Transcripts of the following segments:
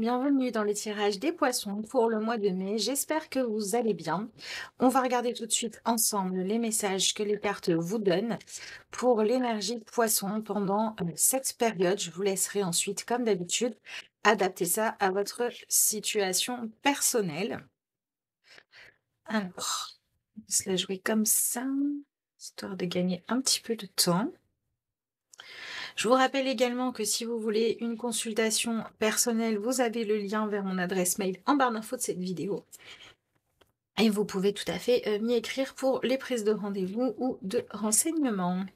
bienvenue dans le tirage des poissons pour le mois de mai. J'espère que vous allez bien. On va regarder tout de suite ensemble les messages que les cartes vous donnent pour l'énergie poisson pendant cette période. Je vous laisserai ensuite, comme d'habitude, adapter ça à votre situation personnelle. Alors, on va se la jouer comme ça, histoire de gagner un petit peu de temps. Je vous rappelle également que si vous voulez une consultation personnelle, vous avez le lien vers mon adresse mail en barre d'infos de cette vidéo. Et vous pouvez tout à fait m'y écrire pour les prises de rendez-vous ou de renseignements.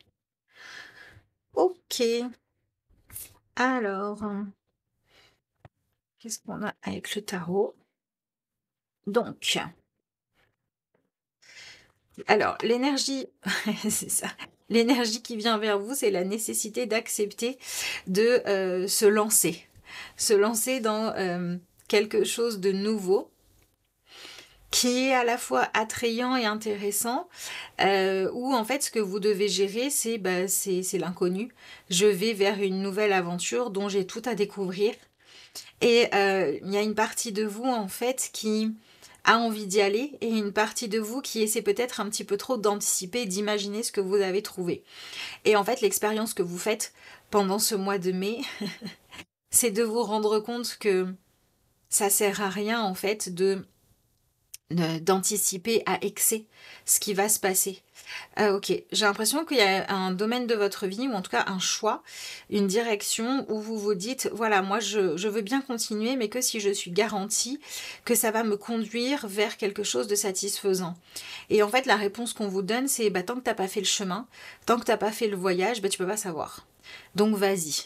Ok. Alors, qu'est-ce qu'on a avec le tarot? Donc, alors, l'énergie, c'est ça. L'énergie qui vient vers vous, c'est la nécessité d'accepter de se lancer. Se lancer dans quelque chose de nouveau, qui est à la fois attrayant et intéressant, où en fait ce que vous devez gérer, c'est l'inconnu. Je vais vers une nouvelle aventure dont j'ai tout à découvrir. Et il y a une partie de vous en fait qui a envie d'y aller et une partie de vous qui essaie peut-être un petit peu trop d'anticiper, d'imaginer ce que vous avez trouvé. Et en fait l'expérience que vous faites pendant ce mois de mai, c'est de vous rendre compte que ça sert à rien en fait d'anticiper à excès ce qui va se passer. Ok, j'ai l'impression qu'il y a un domaine de votre vie, ou en tout cas un choix, une direction où vous vous dites, voilà, moi je veux bien continuer, mais que si je suis garantie que ça va me conduire vers quelque chose de satisfaisant. Et en fait, la réponse qu'on vous donne, c'est tant que t'as pas fait le chemin, tant que t'as pas fait le voyage, tu peux pas savoir. Donc vas-y.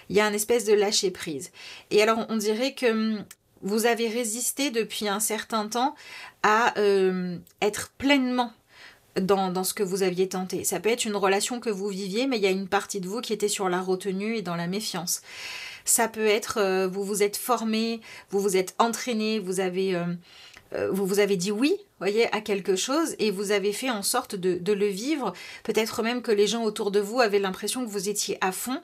Il y a une espèce de lâcher prise. Et alors, on dirait que vous avez résisté depuis un certain temps à être pleinement dans ce que vous aviez tenté. Ça peut être une relation que vous viviez, mais il y a une partie de vous qui était sur la retenue et dans la méfiance. Ça peut être, vous vous êtes formé, vous vous êtes entraîné, vous vous avez dit oui, voyez, à quelque chose et vous avez fait en sorte de le vivre. Peut-être même que les gens autour de vous avaient l'impression que vous étiez à fond.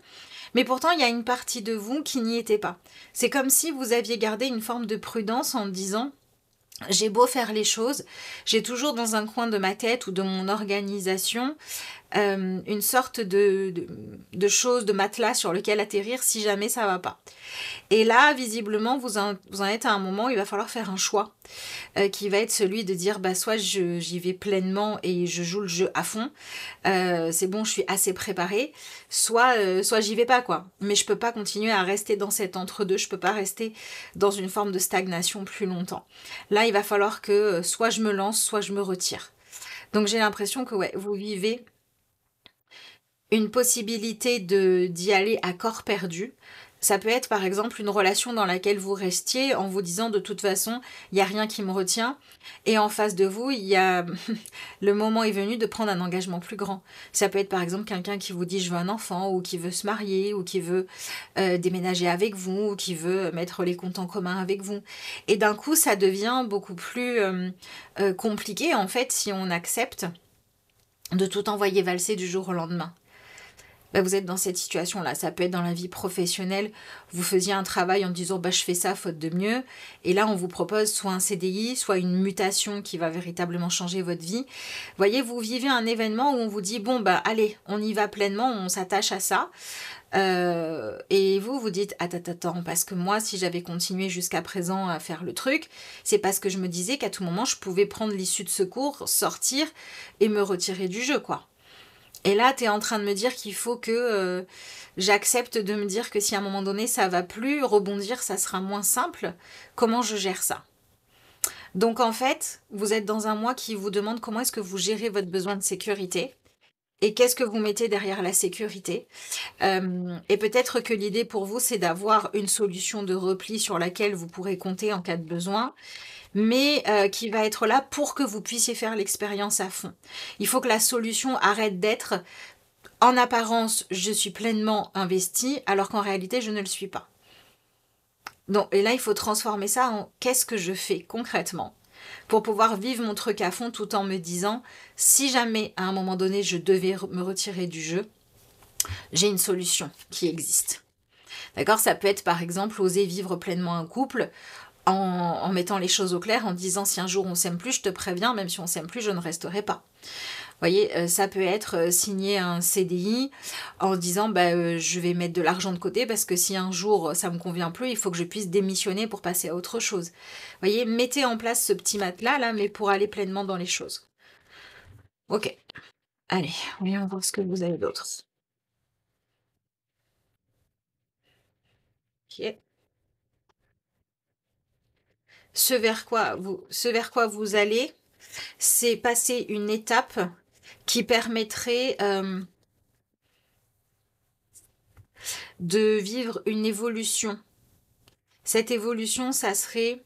Mais pourtant, il y a une partie de vous qui n'y était pas. C'est comme si vous aviez gardé une forme de prudence en disant j'ai beau faire les choses, j'ai toujours dans un coin de ma tête ou de mon organisation une sorte de chose, de matelas sur lequel atterrir si jamais ça va pas. Et là, visiblement, vous en êtes à un moment où il va falloir faire un choix qui va être celui de dire soit j'y vais pleinement et je joue le jeu à fond, c'est bon, je suis assez préparée, soit j'y vais pas quoi. Mais je peux pas continuer à rester dans cet entre-deux, je peux pas rester dans une forme de stagnation plus longtemps. Là, il va falloir que soit je me lance, soit je me retire. Donc j'ai l'impression que ouais, vous vivez une possibilité d'y aller à corps perdu. Ça peut être par exemple une relation dans laquelle vous restiez en vous disant de toute façon, il n'y a rien qui me retient. Et en face de vous, il y a le moment est venu de prendre un engagement plus grand. Ça peut être par exemple quelqu'un qui vous dit je veux un enfant ou qui veut se marier ou qui veut déménager avec vous ou qui veut mettre les comptes en commun avec vous. Et d'un coup, ça devient beaucoup plus compliqué en fait si on accepte de tout envoyer valser du jour au lendemain. Vous êtes dans cette situation-là. Ça peut être dans la vie professionnelle. Vous faisiez un travail en disant je fais ça faute de mieux. Et là, on vous propose soit un CDI, soit une mutation qui va véritablement changer votre vie. Vous voyez, vous vivez un événement où on vous dit allez, on y va pleinement, on s'attache à ça. Et vous dites attends, parce que moi, si j'avais continué jusqu'à présent à faire le truc, c'est parce que je me disais qu'à tout moment, je pouvais prendre l'issue de secours, sortir et me retirer du jeu, quoi. Et là, tu es en train de me dire qu'il faut que j'accepte de me dire que si à un moment donné ça va plus, rebondir, ça sera moins simple. Comment je gère ça? Donc en fait, vous êtes dans un mois qui vous demande comment est-ce que vous gérez votre besoin de sécurité et qu'est-ce que vous mettez derrière la sécurité. Et peut-être que l'idée pour vous, c'est d'avoir une solution de repli sur laquelle vous pourrez compter en cas de besoin, mais qui va être là pour que vous puissiez faire l'expérience à fond. Il faut que la solution arrête d'être en apparence, je suis pleinement investie, alors qu'en réalité, je ne le suis pas. Donc, et là, il faut transformer ça en qu'est-ce que je fais concrètement pour pouvoir vivre mon truc à fond tout en me disant si jamais à un moment donné je devais me retirer du jeu, j'ai une solution qui existe. D'accord? Ça peut être par exemple oser vivre pleinement un couple en mettant les choses au clair, en disant si un jour on s'aime plus, je te préviens, même si on s'aime plus, je ne resterai pas. Vous voyez, ça peut être signer un CDI en disant bah, je vais mettre de l'argent de côté parce que si un jour ça me convient plus, il faut que je puisse démissionner pour passer à autre chose. Vous voyez, mettez en place ce petit matelas là, mais pour aller pleinement dans les choses. Ok, allez, voyons voir ce que vous avez d'autre. Ok. Ce vers quoi vous allez, c'est passer une étape qui permettrait de vivre une évolution. Cette évolution, ça serait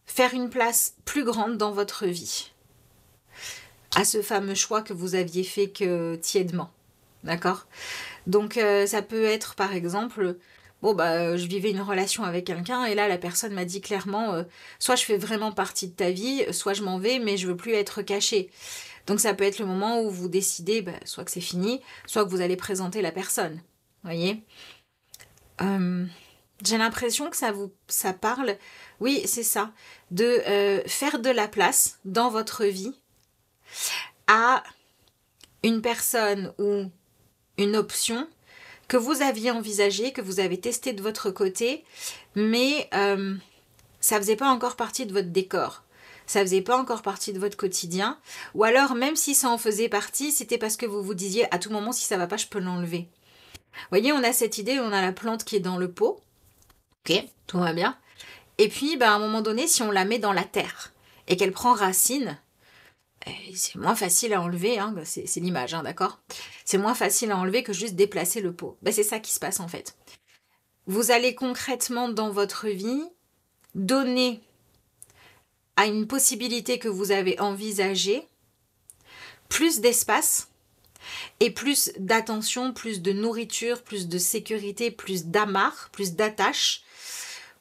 faire une place plus grande dans votre vie à ce fameux choix que vous aviez fait que tièdement. D'accord? Donc ça peut être par exemple, bon bah je vivais une relation avec quelqu'un et là la personne m'a dit clairement soit je fais vraiment partie de ta vie, soit je m'en vais mais je veux plus être cachée. Donc ça peut être le moment où vous décidez bah, soit que c'est fini, soit que vous allez présenter la personne. Vous voyez? J'ai l'impression que ça parle, oui c'est ça, de faire de la place dans votre vie à une personne ou une option que vous aviez envisagée, que vous avez testé de votre côté, mais ça faisait pas encore partie de votre décor. Ça faisait pas encore partie de votre quotidien. Ou alors, même si ça en faisait partie, c'était parce que vous vous disiez à tout moment, si ça va pas, je peux l'enlever. Vous voyez, on a cette idée, on a la plante qui est dans le pot. Ok, tout va bien. Et puis, bah, à un moment donné, si on la met dans la terre et qu'elle prend racine, c'est moins facile à enlever, hein, c'est l'image, hein, d'accord? C'est moins facile à enlever que juste déplacer le pot. Ben, c'est ça qui se passe en fait. Vous allez concrètement dans votre vie donner à une possibilité que vous avez envisagée plus d'espace et plus d'attention, plus de nourriture, plus de sécurité, plus d'amarre, plus d'attache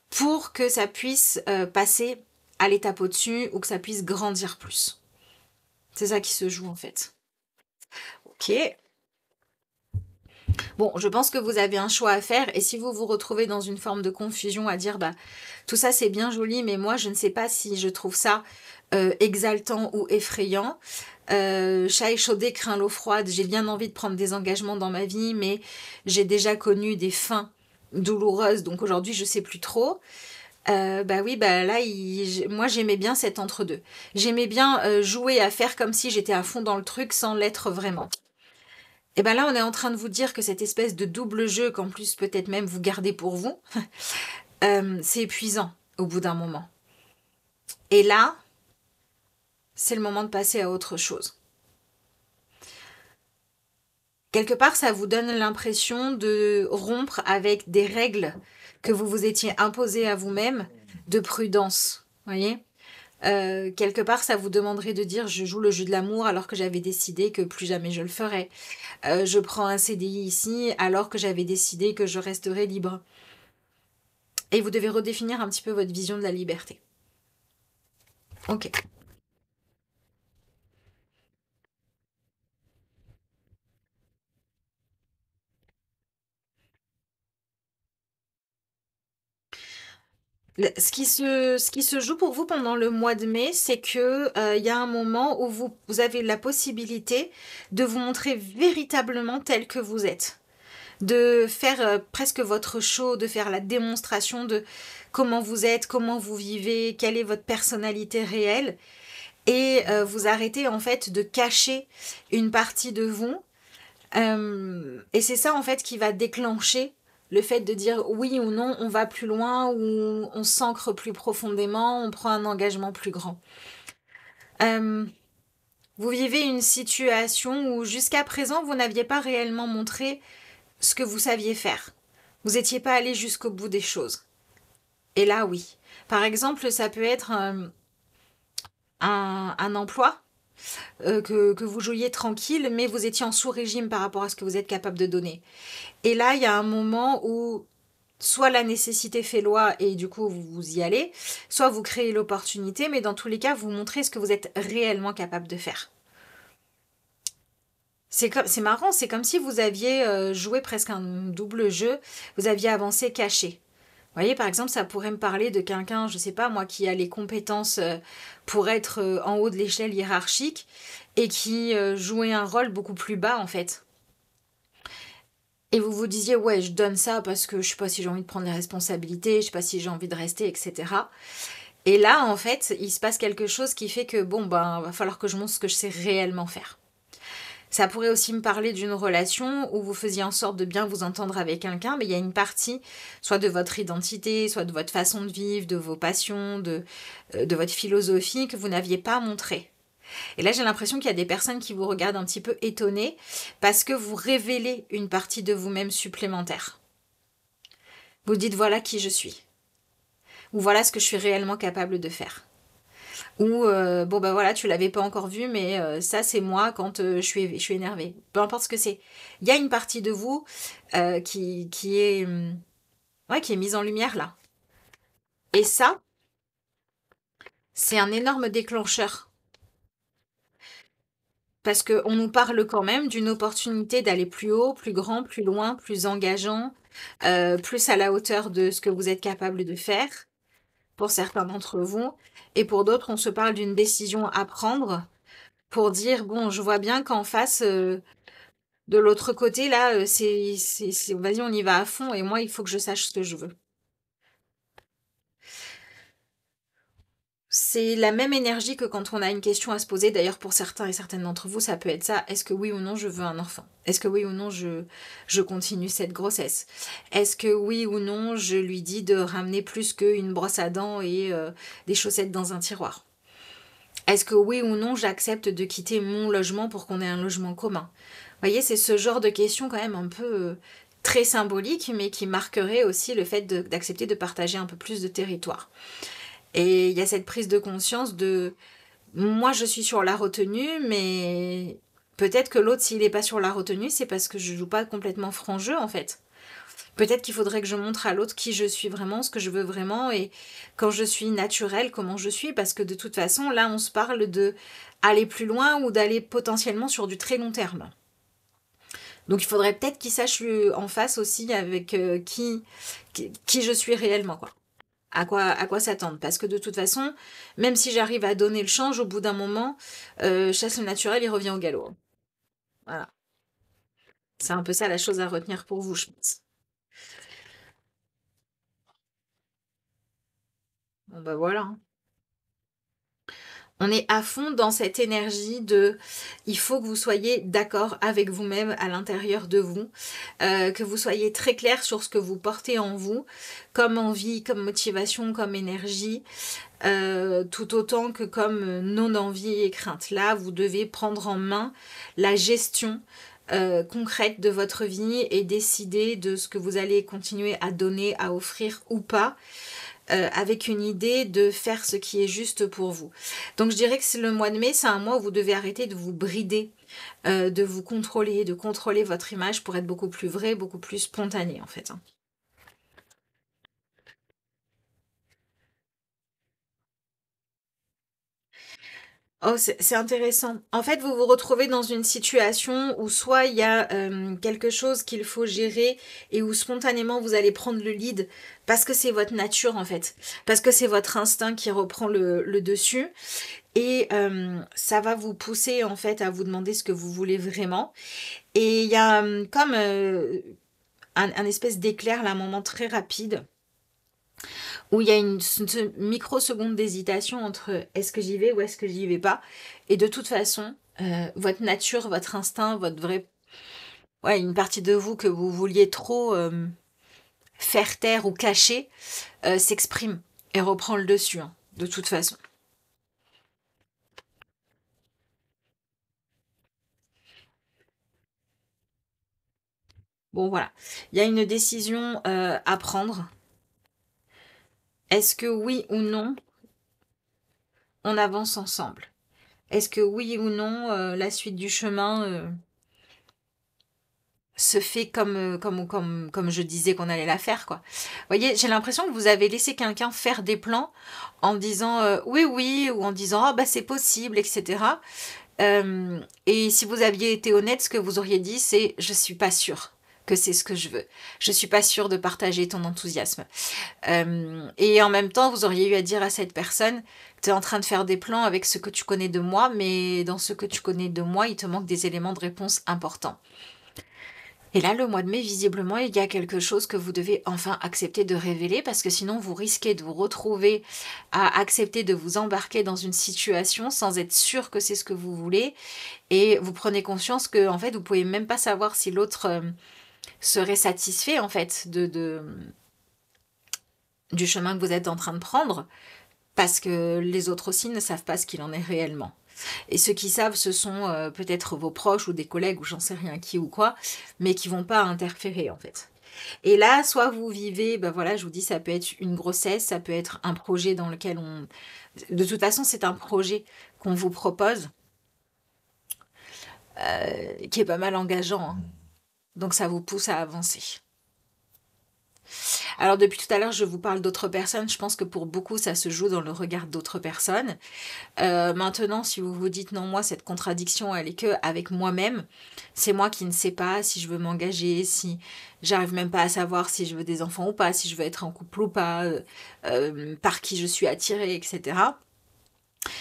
pour que ça puisse passer à l'étape au-dessus ou que ça puisse grandir plus. C'est ça qui se joue en fait. Ok. Bon, je pense que vous avez un choix à faire et si vous vous retrouvez dans une forme de confusion à dire bah tout ça c'est bien joli mais moi je ne sais pas si je trouve ça exaltant ou effrayant. Chat échaudé craint l'eau froide, j'ai bien envie de prendre des engagements dans ma vie mais j'ai déjà connu des fins douloureuses donc aujourd'hui je sais plus trop. Bah oui, bah là, moi j'aimais bien cet entre-deux. J'aimais bien jouer à faire comme si j'étais à fond dans le truc sans l'être vraiment. Et ben là, on est en train de vous dire que cette espèce de double jeu, qu'en plus peut-être même vous gardez pour vous, c'est épuisant au bout d'un moment. Et là, c'est le moment de passer à autre chose. Quelque part, ça vous donne l'impression de rompre avec des règles que vous vous étiez imposées à vous-même de prudence. Voyez? Quelque part, ça vous demanderait de dire je joue le jeu de l'amour alors que j'avais décidé que plus jamais je le ferais. Je prends un CDI ici alors que j'avais décidé que je resterais libre. Et vous devez redéfinir un petit peu votre vision de la liberté. Ok. Ce qui se joue pour vous pendant le mois de mai, c'est que il y a un moment où vous avez la possibilité de vous montrer véritablement tel que vous êtes. De faire presque votre show, de faire la démonstration de comment vous êtes, comment vous vivez, quelle est votre personnalité réelle. Et vous arrêtez en fait de cacher une partie de vous. Et c'est ça en fait qui va déclencher le fait de dire oui ou non, on va plus loin, ou on s'ancre plus profondément, on prend un engagement plus grand. Vous vivez une situation où jusqu'à présent, vous n'aviez pas réellement montré ce que vous saviez faire. Vous n'étiez pas allé jusqu'au bout des choses. Et là, oui. Par exemple, ça peut être un emploi que vous jouiez tranquille, mais vous étiez en sous-régime par rapport à ce que vous êtes capable de donner. Et là, il y a un moment où soit la nécessité fait loi et du coup vous y allez, soit vous créez l'opportunité, mais dans tous les cas, vous montrez ce que vous êtes réellement capable de faire. C'est marrant, c'est comme si vous aviez joué presque un double jeu, vous aviez avancé caché. Vous voyez, par exemple, ça pourrait me parler de quelqu'un, je sais pas moi, qui a les compétences pour être en haut de l'échelle hiérarchique et qui jouait un rôle beaucoup plus bas en fait. Et vous vous disiez, ouais, je donne ça parce que je sais pas si j'ai envie de prendre les responsabilités, je sais pas si j'ai envie de rester, etc. Et là, en fait, il se passe quelque chose qui fait que, bon, ben, va falloir que je montre ce que je sais réellement faire. Ça pourrait aussi me parler d'une relation où vous faisiez en sorte de bien vous entendre avec quelqu'un, mais il y a une partie, soit de votre identité, soit de votre façon de vivre, de vos passions, de votre philosophie que vous n'aviez pas montré. Et là, j'ai l'impression qu'il y a des personnes qui vous regardent un petit peu étonnées parce que vous révélez une partie de vous-même supplémentaire. Vous dites voilà qui je suis. Ou voilà ce que je suis réellement capable de faire. Ou bon bah voilà, tu l'avais pas encore vu, mais ça c'est moi quand je suis énervée. Peu importe ce que c'est. Il y a une partie de vous qui est ouais, qui est mise en lumière là. Et ça, c'est un énorme déclencheur. Parce qu'on nous parle quand même d'une opportunité d'aller plus haut, plus grand, plus loin, plus engageant, plus à la hauteur de ce que vous êtes capable de faire, pour certains d'entre vous. Et pour d'autres, on se parle d'une décision à prendre pour dire, bon, je vois bien qu'en face, de l'autre côté, là, vas-y, on y va à fond, et moi, il faut que je sache ce que je veux. C'est la même énergie que quand on a une question à se poser. D'ailleurs, pour certains et certaines d'entre vous, ça peut être ça. Est-ce que oui ou non je veux un enfant? Est-ce que oui ou non je continue cette grossesse? Est-ce que oui ou non je lui dis de ramener plus qu'une brosse à dents et des chaussettes dans un tiroir? Est-ce que oui ou non j'accepte de quitter mon logement pour qu'on ait un logement commun? Vous voyez, c'est ce genre de questions quand même un peu très symboliques, mais qui marquerait aussi le fait d'accepter de partager un peu plus de territoire. Et il y a cette prise de conscience de moi je suis sur la retenue, mais peut-être que l'autre s'il n'est pas sur la retenue, c'est parce que je joue pas complètement franc jeu en fait. Peut-être qu'il faudrait que je montre à l'autre qui je suis vraiment, ce que je veux vraiment et quand je suis naturelle, comment je suis, parce que de toute façon là on se parle de aller plus loin ou d'aller potentiellement sur du très long terme. Donc il faudrait peut-être qu'il sache en face aussi avec qui je suis réellement quoi. À quoi s'attendre. Parce que de toute façon, même si j'arrive à donner le change, au bout d'un moment, chasse le naturel, il revient au galop. Voilà. C'est un peu ça la chose à retenir pour vous, je pense. Bon bah voilà, hein. On est à fond dans cette énergie de il faut que vous soyez d'accord avec vous-même à l'intérieur de vous, que vous soyez très clair sur ce que vous portez en vous, comme envie, comme motivation, comme énergie, tout autant que comme non-envie et crainte. Là, vous devez prendre en main la gestion concrète de votre vie et décider de ce que vous allez continuer à donner, à offrir ou pas, avec une idée de faire ce qui est juste pour vous. Donc je dirais que c'est le mois de mai, c'est un mois où vous devez arrêter de vous brider, de vous contrôler, de contrôler votre image pour être beaucoup plus vrai, beaucoup plus spontané en fait, hein. Oh, c'est intéressant. En fait, vous vous retrouvez dans une situation où soit il y a quelque chose qu'il faut gérer et où spontanément vous allez prendre le lead parce que c'est votre nature en fait, parce que c'est votre instinct qui reprend le dessus et ça va vous pousser en fait à vous demander ce que vous voulez vraiment. Et il y a comme un espèce d'éclair, là, un moment très rapide où il y a une microseconde d'hésitation entre est-ce que j'y vais ou est-ce que j'y vais pas. Et de toute façon, votre nature, votre instinct, votre vrai... Ouais, une partie de vous que vous vouliez trop faire taire ou cacher s'exprime et reprend le dessus, hein, de toute façon. Bon, voilà. Il y a une décision à prendre. Est-ce que oui ou non, on avance ensemble? Est-ce que oui ou non, la suite du chemin se fait comme je disais qu'on allait la faire, quoi. Vous voyez, j'ai l'impression que vous avez laissé quelqu'un faire des plans en disant oui, oui, ou en disant ah bah c'est possible, etc. Et si vous aviez été honnête, ce que vous auriez dit, c'est « je suis pas sûre que c'est ce que je veux. Je suis pas sûre de partager ton enthousiasme. » Et en même temps, vous auriez eu à dire à cette personne « tu es en train de faire des plans avec ce que tu connais de moi, mais dans ce que tu connais de moi, il te manque des éléments de réponse importants. » Et là, le mois de mai, visiblement, il y a quelque chose que vous devez enfin accepter de révéler parce que sinon, vous risquez de vous retrouver à accepter de vous embarquer dans une situation sans être sûr que c'est ce que vous voulez et vous prenez conscience que, en fait, vous pouvez même pas savoir si l'autre serait satisfait, en fait, du chemin que vous êtes en train de prendre parce que les autres aussi ne savent pas ce qu'il en est réellement. Et ceux qui savent, ce sont peut-être vos proches ou des collègues ou j'en sais rien qui ou quoi, mais qui vont pas interférer en fait. Et là, soit vous vivez, ben voilà, je vous dis, ça peut être une grossesse, ça peut être un projet dans lequel on... De toute façon, c'est un projet qu'on vous propose, qui est pas mal engageant, hein. Donc ça vous pousse à avancer. Alors depuis tout à l'heure, je vous parle d'autres personnes. Je pense que pour beaucoup, ça se joue dans le regard d'autres personnes. Maintenant, si vous vous dites non, moi, cette contradiction, elle est que avec moi-même. C'est moi qui ne sais pas si je veux m'engager, si j'arrive même pas à savoir si je veux des enfants ou pas, si je veux être en couple ou pas, par qui je suis attirée, etc.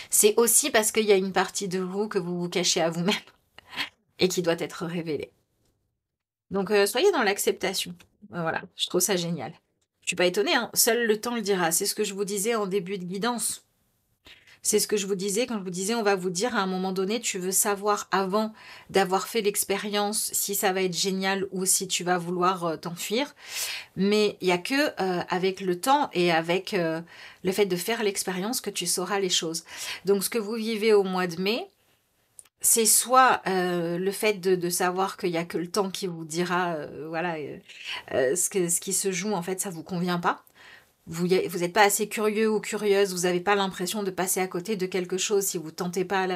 C'est aussi parce qu'il y a une partie de vous que vous vous cachez à vous-même et qui doit être révélée. Donc, soyez dans l'acceptation. Voilà, je trouve ça génial. Je suis pas étonnée, hein. Seul le temps le dira. C'est ce que je vous disais en début de guidance. C'est ce que je vous disais quand je vous disais, on va vous dire à un moment donné, tu veux savoir avant d'avoir fait l'expérience si ça va être génial ou si tu vas vouloir t'enfuir. Mais il n'y a que avec le temps et avec le fait de faire l'expérience que tu sauras les choses. Donc ce que vous vivez au mois de mai, c'est soit le fait de savoir qu'il n'y a que le temps qui vous dira voilà, ce qui se joue, en fait, ça ne vous convient pas. Vous n'êtes pas assez curieux ou curieuse, vous n'avez pas l'impression de passer à côté de quelque chose si vous ne tentez pas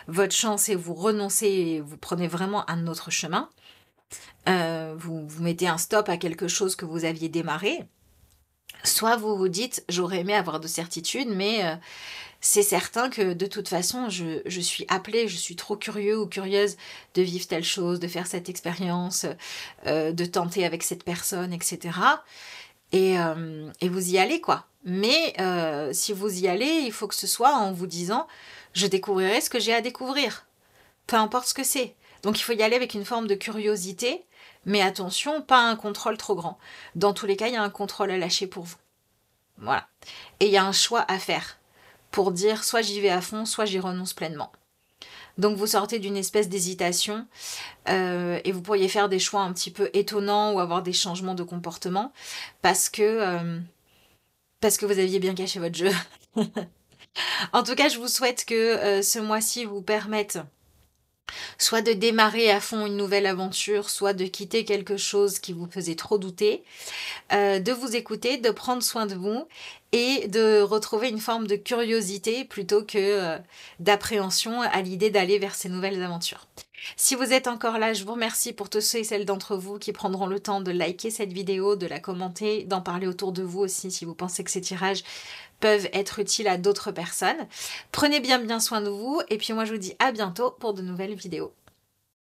votre chance et vous renoncez et vous prenez vraiment un autre chemin. Vous mettez un stop à quelque chose que vous aviez démarré. Soit vous vous dites, j'aurais aimé avoir de certitudes, mais c'est certain que de toute façon, je suis appelée, je suis trop curieux ou curieuse de vivre telle chose, de faire cette expérience, de tenter avec cette personne, etc. Et vous y allez, quoi. Mais si vous y allez, il faut que ce soit en vous disant, je découvrirai ce que j'ai à découvrir. Peu importe ce que c'est. Donc il faut y aller avec une forme de curiosité, mais attention, pas un contrôle trop grand. Dans tous les cas, il y a un contrôle à lâcher pour vous. Voilà. Et il y a un choix à faire pour dire soit j'y vais à fond, soit j'y renonce pleinement. Donc vous sortez d'une espèce d'hésitation et vous pourriez faire des choix un petit peu étonnants ou avoir des changements de comportement parce que vous aviez bien caché votre jeu. En tout cas, je vous souhaite que ce mois-ci vous permette soit de démarrer à fond une nouvelle aventure, soit de quitter quelque chose qui vous faisait trop douter, de vous écouter, de prendre soin de vous et de retrouver une forme de curiosité plutôt que d'appréhension à l'idée d'aller vers ces nouvelles aventures. Si vous êtes encore là, je vous remercie pour tous ceux et celles d'entre vous qui prendront le temps de liker cette vidéo, de la commenter, d'en parler autour de vous aussi si vous pensez que ces tirages peuvent être utiles à d'autres personnes. Prenez bien soin de vous et puis moi je vous dis à bientôt pour de nouvelles vidéos.